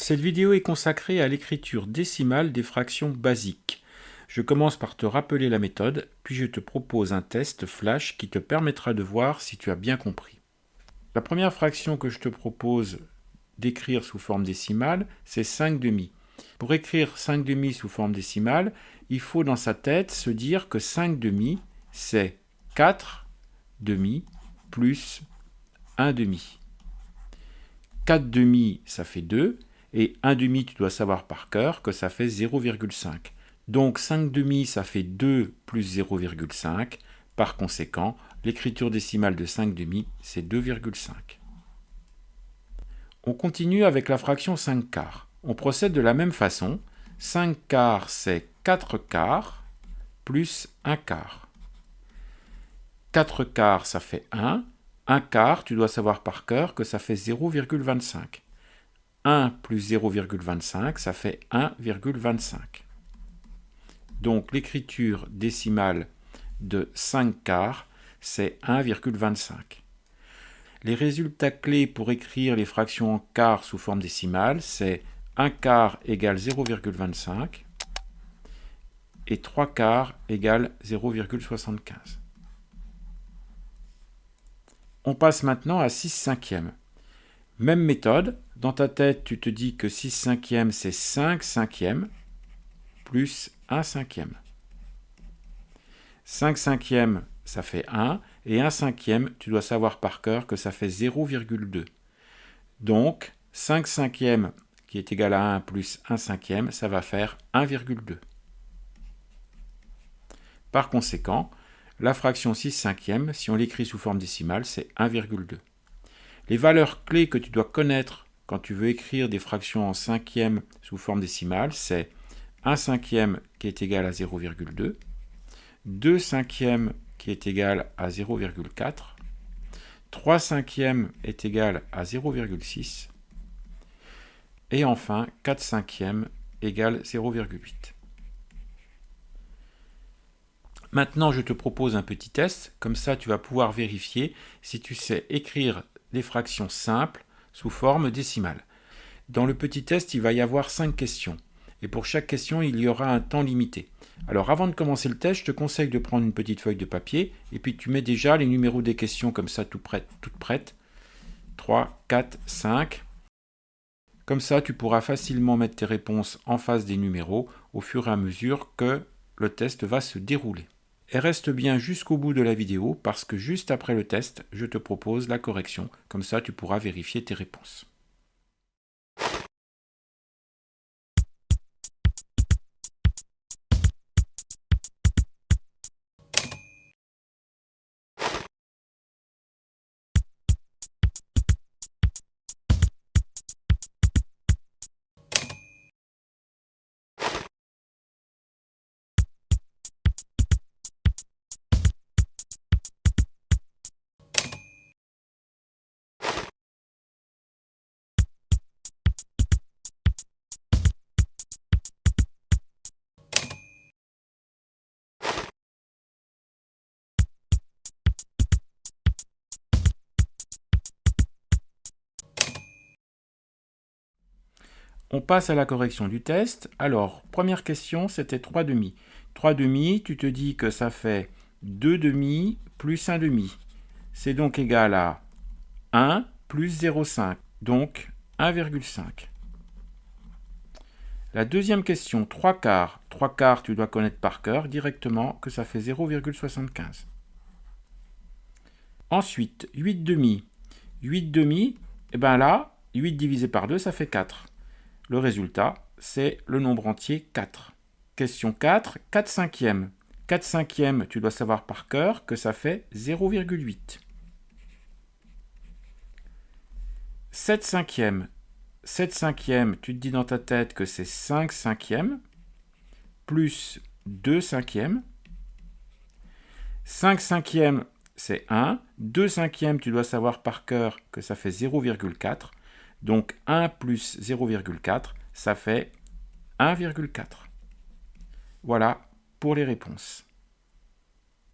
Cette vidéo est consacrée à l'écriture décimale des fractions basiques. Je commence par te rappeler la méthode, puis je te propose un test flash qui te permettra de voir si tu as bien compris. La première fraction que je te propose d'écrire sous forme décimale, c'est 5 demi. Pour écrire 5 demi sous forme décimale, il faut dans sa tête se dire que 5 demi, c'est 4 demi plus 1 demi. 4 demi, ça fait 2, et 1 demi, tu dois savoir par cœur que ça fait 0,5. Donc 5 demi, ça fait 2 plus 0,5. Par conséquent, l'écriture décimale de 5 demi, c'est 2,5. On continue avec la fraction 5 quarts. On procède de la même façon. 5 quarts, c'est 4 quarts plus 1 quart. 4 quarts, ça fait 1. 1 quart, tu dois savoir par cœur que ça fait 0,25. 1 plus 0,25, ça fait 1,25. Donc l'écriture décimale de 5 quarts, c'est 1,25. Les résultats clés pour écrire les fractions en quarts sous forme décimale, c'est 1 quart égale 0,25 et 3 quarts égale 0,75. On passe maintenant à 6 cinquièmes. Même méthode, dans ta tête, tu te dis que 6 cinquièmes, c'est 5 cinquièmes plus 1 cinquième. 5 cinquièmes, ça fait 1, et 1 cinquième, tu dois savoir par cœur que ça fait 0,2. Donc, 5 cinquièmes, qui est égal à 1 plus 1 cinquième, ça va faire 1,2. Par conséquent, la fraction 6 cinquièmes, si on l'écrit sous forme décimale, c'est 1,2. Les valeurs clés que tu dois connaître quand tu veux écrire des fractions en cinquièmes sous forme décimale, c'est 1 cinquième qui est égal à 0,2, 2 cinquièmes qui est égal à 0,4, 3 cinquièmes est égal à 0,6, et enfin 4 cinquièmes égale 0,8. Maintenant, je te propose un petit test, comme ça tu vas pouvoir vérifier si tu sais écrire des fractions simples sous forme décimale. Dans le petit test, il va y avoir 5 questions. Et pour chaque question, il y aura un temps limité. Alors avant de commencer le test, je te conseille de prendre une petite feuille de papier et puis tu mets déjà les numéros des questions comme ça toutes prêtes. 3, 4, 5. Comme ça, tu pourras facilement mettre tes réponses en face des numéros au fur et à mesure que le test va se dérouler. Et reste bien jusqu'au bout de la vidéo parce que juste après le test, je te propose la correction. Comme ça, tu pourras vérifier tes réponses. On passe à la correction du test. Alors, première question, c'était 3 demi. 3 demi, tu te dis que ça fait 2 demi plus 1 demi. C'est donc égal à 1 plus 0,5, donc 1,5. La deuxième question, 3 quarts. 3 quarts, tu dois connaître par cœur directement que ça fait 0,75. Ensuite, 8 demi. 8 demi, et bien là, 8 divisé par 2, ça fait 4. Le résultat, c'est le nombre entier 4. Question 4, 4 cinquièmes. 4 cinquièmes, tu dois savoir par cœur que ça fait 0,8. 7 cinquièmes. 7 cinquièmes, tu te dis dans ta tête que c'est 5 cinquièmes, plus 2 cinquièmes. 5 cinquièmes, c'est 1. 2 cinquièmes, tu dois savoir par cœur que ça fait 0,4. Donc 1 plus 0,4, ça fait 1,4. Voilà pour les réponses.